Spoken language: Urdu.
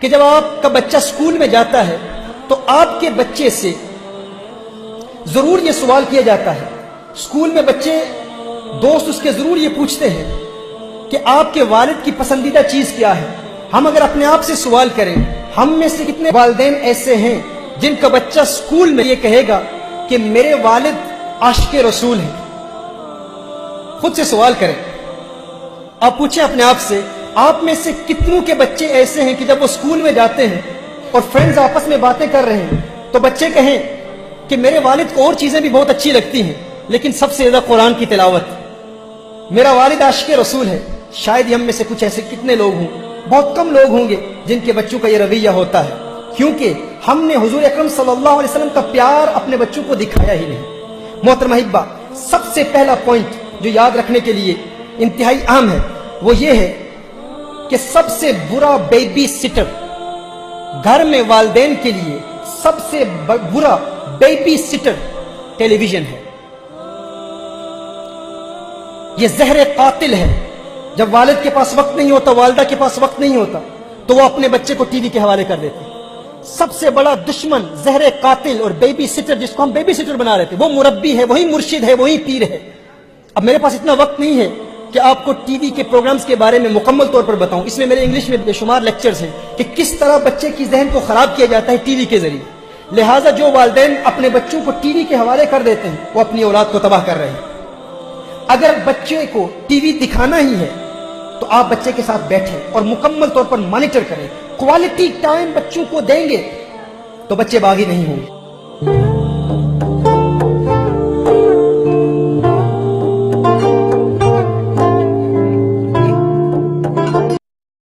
کہ جب آپ کا بچہ اسکول میں جاتا ہے تو آپ کے بچے سے ضرور یہ سوال کیا جاتا ہے. اسکول میں بچے دوست اس کے ضرور یہ پوچھتے ہیں کہ آپ کے والد کی پسندیدہ چیز کیا ہے. ہم اگر اپنے آپ سے سوال کریں, ہم میں سے کتنے والدین ایسے ہیں جن کا بچہ اسکول میں یہ کہے گا کہ میرے والد عاشق رسول ہیں؟ خود سے سوال کریں, آپ پوچھیں اپنے آپ سے, آپ میں سے کتنوں کے بچے ایسے ہیں کہ جب وہ اسکول میں جاتے ہیں اور فرینڈز آپس میں باتیں کر رہے ہیں تو بچے کہیں کہ میرے والد کو اور چیزیں بھی بہت اچھی لگتی ہیں لیکن سب سے زیادہ قرآن کی تلاوت, میرا والد عاشق رسول ہے. شاید ہم میں سے کچھ ایسے کتنے لوگ ہوں, بہت کم لوگ ہوں گے جن کے بچوں کا یہ رویہ ہوتا ہے, کیونکہ ہم نے حضور اکرم صلی اللہ علیہ وسلم کا پیار اپنے بچوں کو دکھایا ہی نہیں. محترم احبہ, سب سے پہلا پوائنٹ جو یاد رکھنے کے لیے انتہائی اہم ہے وہ یہ ہے کہ سب سے برا بیبی سٹر گھر میں والدین کے لیے, سب سے برا بیبی سٹر ٹیلی ویژن ہے. یہ زہر قاتل ہے. جب والد کے پاس وقت نہیں ہوتا, والدہ کے پاس وقت نہیں ہوتا, تو وہ اپنے بچے کو ٹی وی کے حوالے کر دیتے. سب سے بڑا دشمن زہر قاتل اور بیبی سٹر, جس کو ہم بیبی سٹر بنا رہے تھے, وہ مربی ہے, وہی مرشد ہے, وہی پیر ہے. اب میرے پاس اتنا وقت نہیں ہے کہ آپ کو ٹی وی کے پروگرامز کے بارے میں مکمل طور پر بتاؤں. اس میں میرے انگلش میں بے شمار لیکچرز ہیں کہ کس طرح بچے کی ذہن کو خراب کیا جاتا ہے ٹی وی کے ذریعے. لہٰذا جو والدین اپنے بچوں کو ٹی وی کے حوالے کر دیتے ہیں وہ اپنی اولاد کو تباہ کر رہے ہیں. اگر بچے کو ٹی وی دکھانا ہی ہے تو آپ بچے کے ساتھ بیٹھیں اور مکمل طور پر مانیٹر کریں. کوالٹی ٹائم بچوں کو دیں گے تو بچے باغی نہیں ہوں گے.